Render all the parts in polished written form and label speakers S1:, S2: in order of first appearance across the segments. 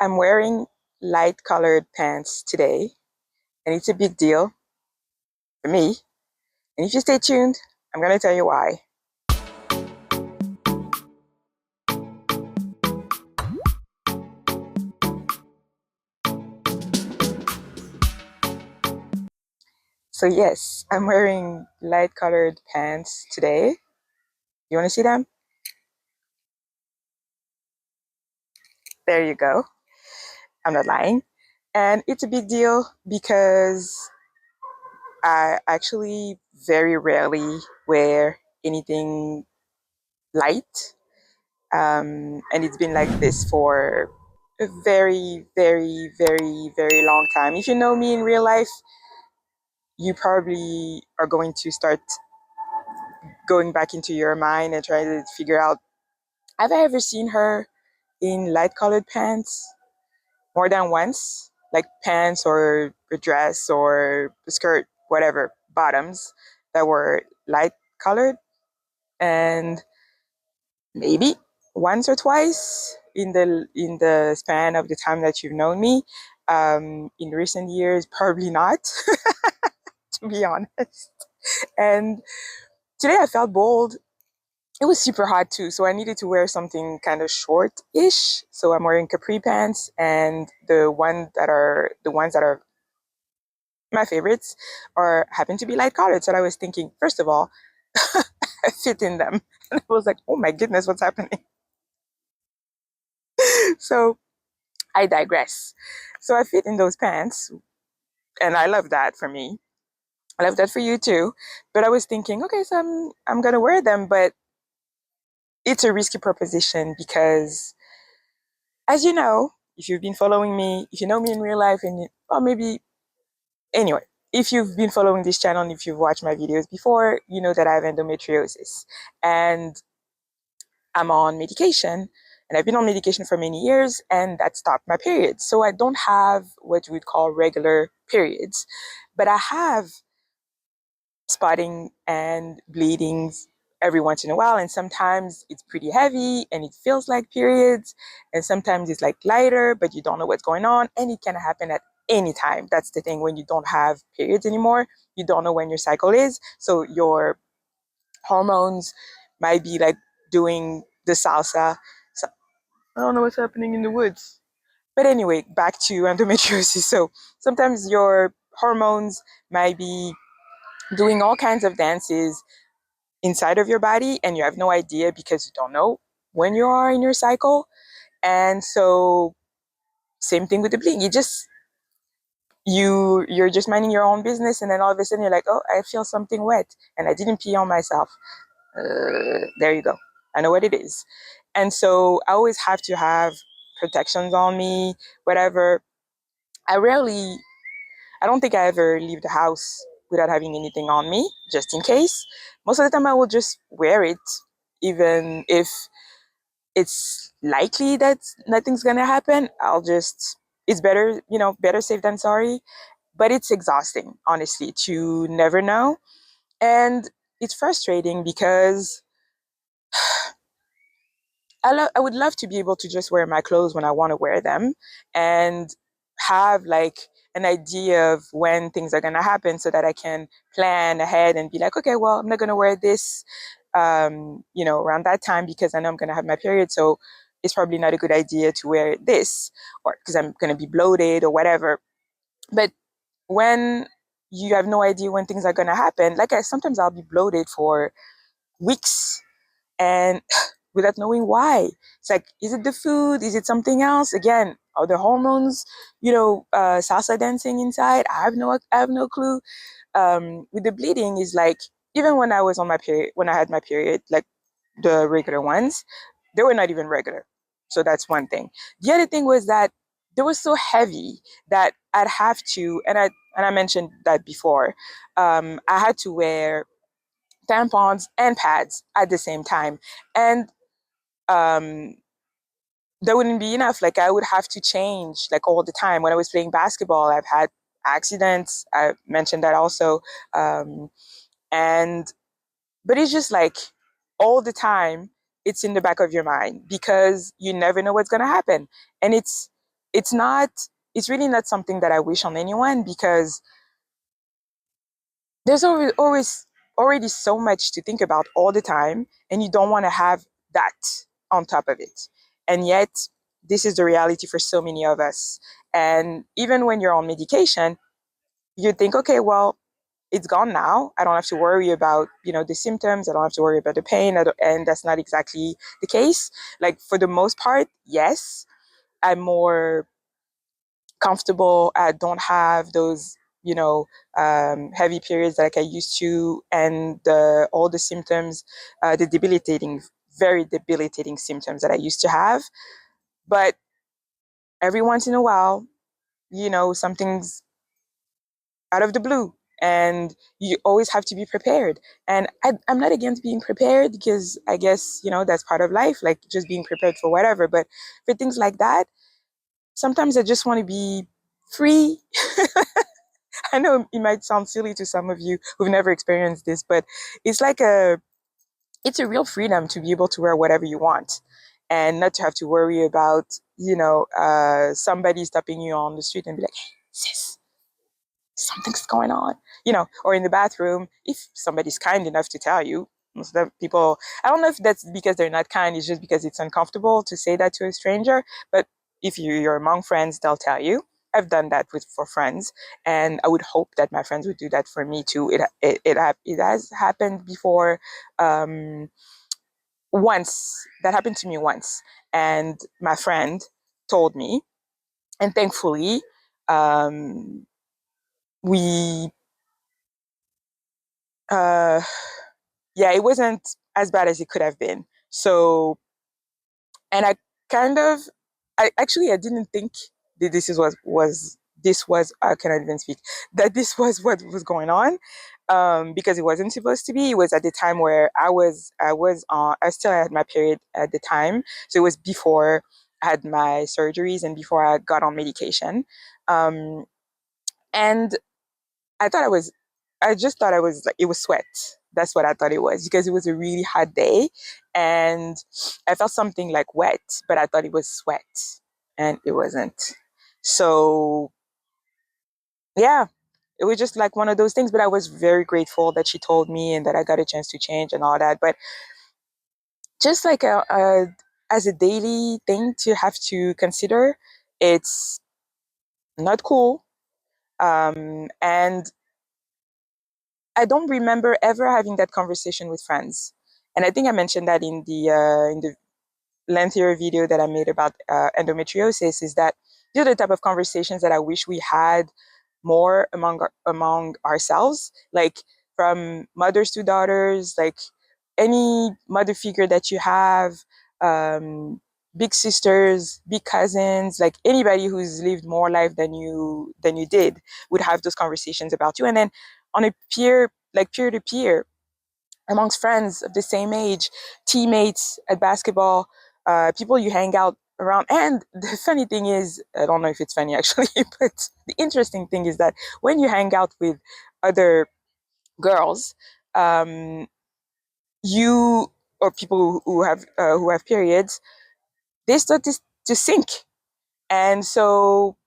S1: I'm wearing light colored pants today, and it's a big deal for me. And if you stay tuned, I'm going to tell you why. So, yes, I'm wearing light colored pants today. You want to see them? There you go. I'm not lying. And it's a big deal because I actually very rarely wear anything light. And it's been like this for a very, very, very, very long time. If you know me in real life, you probably are going to start going back into your mind and trying to figure out, have I ever seen her in light colored pants more than once? Like pants or a dress or a skirt, whatever, bottoms that were light colored. And maybe once or twice in the span of the time that you've known me. In recent years, probably not, to be honest. And today I felt bold. It was super hot too, so I needed to wear something kind of short-ish. So I'm wearing capri pants, and the ones that are my favorites are happen to be light colored. So I was thinking, first of all, I fit in them, and I was like, oh my goodness, what's happening? So I digress. So I fit in those pants, and I love that for me. I love that for you too. But I was thinking, okay, so I'm gonna wear them, but it's a risky proposition because, as you know, if you've been following me, if you know me in real life, or maybe anyway, if you've been following this channel and if you've watched my videos before, you know that I have endometriosis, and I'm on medication. And I've been on medication for many years, and that stopped my periods. So I don't have what you would call regular periods, but I have spotting and bleedings every once in a while. And sometimes it's pretty heavy and it feels like periods. And sometimes it's like lighter, but you don't know what's going on. And it can happen at any time. That's the thing when you don't have periods anymore. You don't know when your cycle is. So your hormones might be like doing the salsa. So I don't know what's happening in the woods. But anyway, back to endometriosis. So sometimes your hormones might be doing all kinds of dances inside of your body, and you have no idea because you don't know when you are in your cycle. And so same thing with the bleeding. You're just minding your own business, and then all of a sudden you're like, oh, I feel something wet and I didn't pee on myself. There you go. I know what it is. And so I always have to have protections on me, whatever. I don't think I ever leave the house without having anything on me, just in case. Most of the time I will just wear it, even if it's likely that nothing's gonna happen. It's better, better safe than sorry. But it's exhausting, honestly, to never know. And it's frustrating because I would love to be able to just wear my clothes when I want to wear them and have like an idea of when things are going to happen so that I can plan ahead and be like, okay, well, I'm not going to wear this, around that time because I know I'm going to have my period. So it's probably not a good idea to wear this or because I'm going to be bloated or whatever. But when you have no idea when things are going to happen, sometimes I'll be bloated for weeks and without knowing why. It's like, is it the food? Is it something else? Again, are the hormones, salsa dancing inside? I have no clue. With the bleeding is like, even when I was on my period, when I had my period, like the regular ones, they were not even regular. So that's one thing. The other thing was that they were so heavy that I'd have to, and I mentioned that before, I had to wear tampons and pads at the same time. And um, that wouldn't be enough. Like I would have to change like all the time. When I was playing basketball, I've had accidents. I mentioned that also. Um, and but it's just like all the time it's in the back of your mind because you never know what's gonna happen. And it's not, it's really not something that I wish on anyone, because there's always already so much to think about all the time, and you don't want to have that on top of it. And yet, this is the reality for so many of us. And even when you're on medication, you think, okay, well, it's gone now. I don't have to worry about, the symptoms. I don't have to worry about the pain. And that's not exactly the case. Like, for the most part, yes, I'm more comfortable. I don't have those, heavy periods like I used to, and all the symptoms, the debilitating, very debilitating symptoms that I used to have. But every once in a while, something's out of the blue, and you always have to be prepared. And I'm not against being prepared, because I guess, that's part of life, like just being prepared for whatever. But for things like that, sometimes I just want to be free. I know it might sound silly to some of you who've never experienced this, but it's like it's a real freedom to be able to wear whatever you want, and not to have to worry about, somebody stopping you on the street and be like, "Hey, sis, something's going on," or in the bathroom, if somebody's kind enough to tell you. Most of the people, I don't know if that's because they're not kind, it's just because it's uncomfortable to say that to a stranger. But if you're among friends, they'll tell you. I've done that for friends, and I would hope that my friends would do that for me too. It has happened before. Once that happened to me once, and my friend told me, and thankfully, we uh yeah, it wasn't as bad as it could have been. So, and I kind of, I didn't think that this was I cannot even speak, that this was what was going on, because it wasn't supposed to be. It was at the time where I still had my period at the time, so it was before I had my surgeries and before I got on medication, um, and I thought I just thought I was like, it was sweat. That's what I thought it was, because it was a really hot day, and I felt something like wet, but I thought it was sweat, and it wasn't. So, yeah, it was just like one of those things, but I was very grateful that she told me and that I got a chance to change and all that. But just like as a daily thing to have to consider, it's not cool. And I don't remember ever having that conversation with friends. And I think I mentioned that in the lengthier video that I made about endometriosis, is that these are the type of conversations that I wish we had more among ourselves, like from mothers to daughters, like any mother figure that you have, um, big sisters, big cousins, like anybody who's lived more life than you did would have those conversations about you. And then on a peer to peer, amongst friends of the same age, teammates at basketball, people you hang out around. And the funny thing is, I don't know if it's funny actually, but the interesting thing is that when you hang out with other girls, um, you or people who have periods, they start to sink. And so,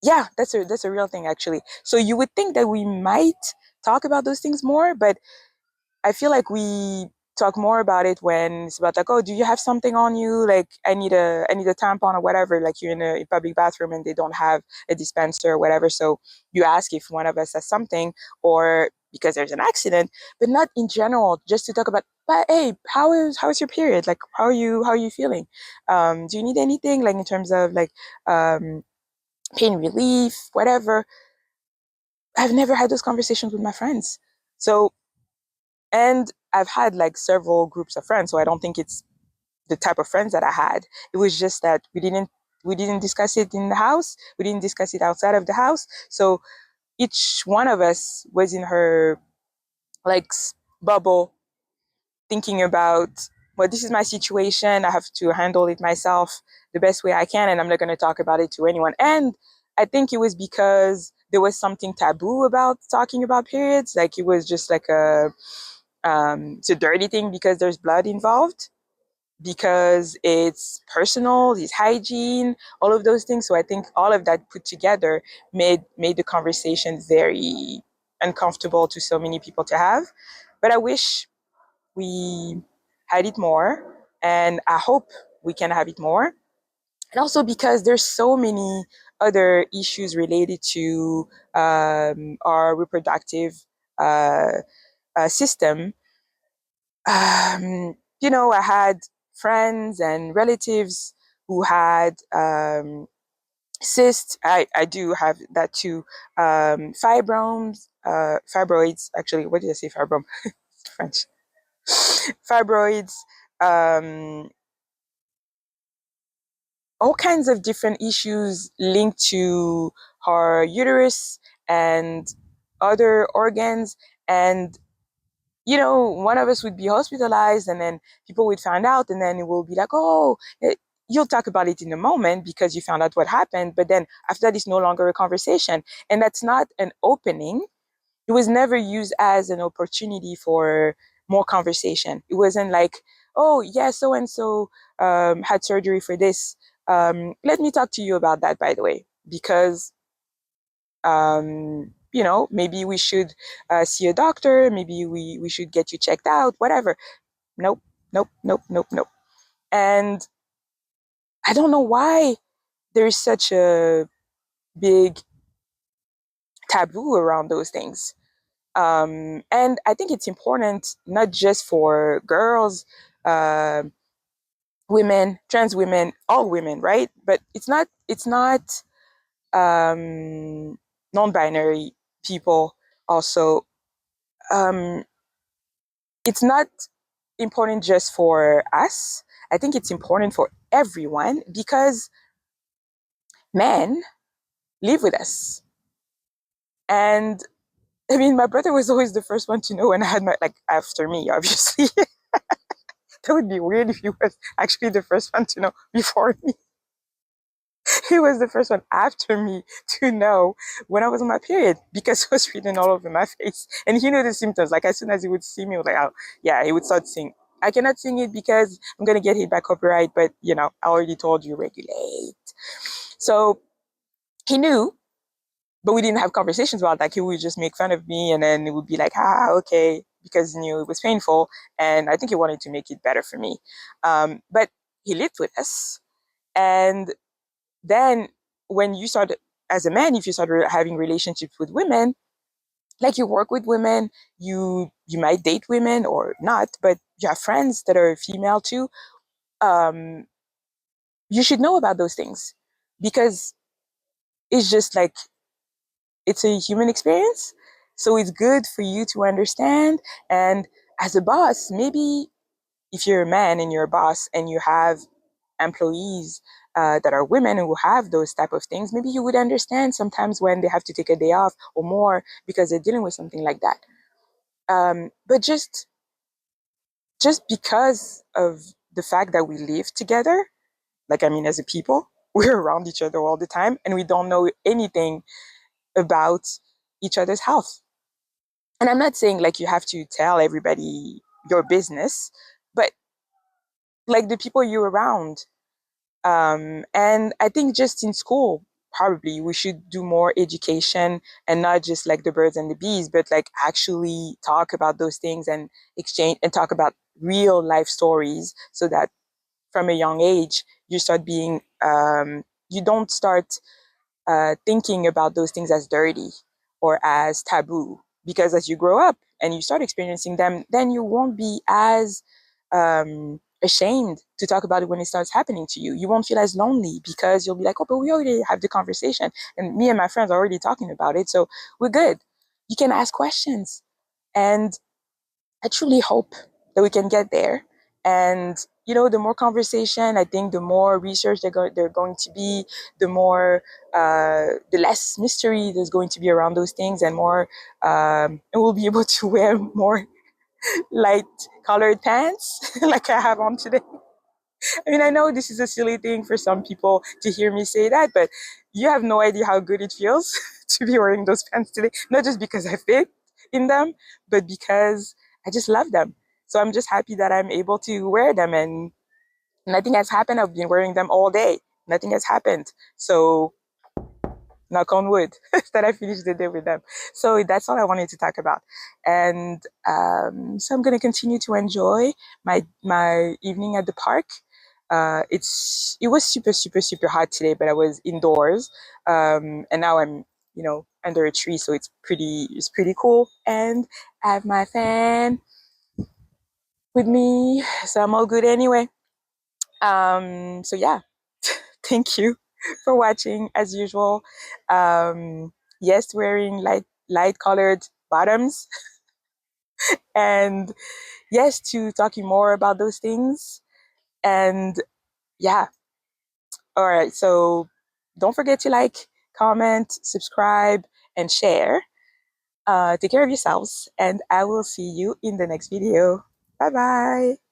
S1: yeah, that's a real thing actually. So you would think that we might talk about those things more, but I feel like we talk more about it when it's about like, oh, do you have something on you? Like, I need a tampon or whatever. Like, you're in a public bathroom and they don't have a dispenser or whatever. So you ask if one of us has something, or because there's an accident, but not in general. Just to talk about, but hey, how is your period? Like, how are you feeling? Do you need anything? Like in terms of like pain relief, whatever. I've never had those conversations with my friends. So, and I've had like several groups of friends, so I don't think it's the type of friends that I had. It was just that we didn't discuss it in the house. We didn't discuss it outside of the house. So each one of us was in her like bubble, thinking about, well, this is my situation. I have to handle it myself the best way I can, and I'm not going to talk about it to anyone. And I think it was because there was something taboo about talking about periods. Like it was just like it's a dirty thing because there's blood involved. because it's personal, it's hygiene, all of those things. So I think all of that put together made the conversation very uncomfortable to so many people to have. But I wish we had it more, and I hope we can have it more. And also because there's so many other issues related to our reproductive uh, system. I had friends and relatives who had cysts. I do have that too. Fibroids, actually. What did I say? Fibrom? French. Fibroids, um, all kinds of different issues linked to her uterus and other organs. And one of us would be hospitalized, and then people would find out, and then it will be like, oh, you'll talk about it in a moment because you found out what happened. But then after that, it's no longer a conversation. And that's not an opening. It was never used as an opportunity for more conversation. It wasn't like, oh, yeah, so and so had surgery for this. Let me talk to you about that, by the way, because maybe we should see a doctor, maybe we should get you checked out, whatever. Nope, nope, nope, nope, nope. And I don't know why there's such a big taboo around those things. And I think it's important not just for girls, uh, women, trans women, all women, right? But it's not non-binary people also. Um, it's not important just for us. I think it's important for everyone because men live with us. And I mean, my brother was always the first one to know when I had like, after me, obviously. That would be weird if he was actually the first one to know before me. He was the first one after me to know when I was on my period because it was written all over my face. And he knew the symptoms. Like, as soon as he would see me, he was like, oh, yeah, he would start singing. I cannot sing it because I'm going to get hit by copyright, but, I already told you, regulate. So he knew, but we didn't have conversations about that. He would just make fun of me, and then it would be like, okay, because he knew it was painful. And I think he wanted to make it better for me. But he lived with us. And then when you start, as a man, if you start having relationships with women, like, you work with women, you might date women or not, but you have friends that are female too. um you should know about those things because it's just like, it's a human experience. So it's good for you to understand. And as a boss, maybe if you're a man and you're a boss and you have employees that are women who have those type of things, maybe you would understand sometimes when they have to take a day off or more because they're dealing with something like that. But just because of the fact that we live together, like, I mean, as a people, we're around each other all the time and we don't know anything about each other's health. And I'm not saying like you have to tell everybody your business, but like the people you're around. And I think just in school, probably we should do more education and not just like the birds and the bees, but like actually talk about those things and exchange and talk about real life stories so that from a young age, you don't start thinking about those things as dirty or as taboo. Because as you grow up and you start experiencing them, then you won't be as ashamed to talk about it when it starts happening to you. You won't feel as lonely because you'll be like, oh, but we already have the conversation. And me and my friends are already talking about it. So we're good. You can ask questions. And I truly hope that we can get there. And the more conversation, I think the more research they're going to be, the less mystery there's going to be around those things, and and we'll be able to wear more light colored pants like I have on today. I mean, I know this is a silly thing for some people to hear me say that, but you have no idea how good it feels to be wearing those pants today. Not just because I fit in them, but because I just love them. So I'm just happy that I'm able to wear them. And Nothing has happened. I've been wearing them all day. Nothing has happened. So knock on wood that I finished the day with them. So that's all I wanted to talk about. And so I'm going to continue to enjoy my evening at the park. It was super hot today, but I was indoors, and now I'm under a tree, so it's pretty cool. And I have my fan with me, so I'm all good anyway. So yeah, thank you for watching as usual. Yes, wearing light colored bottoms, and yes to talking more about those things. And yeah, all right. So don't forget to like, comment, subscribe, and share. Take care of yourselves, and I will see you in the next video. Bye bye.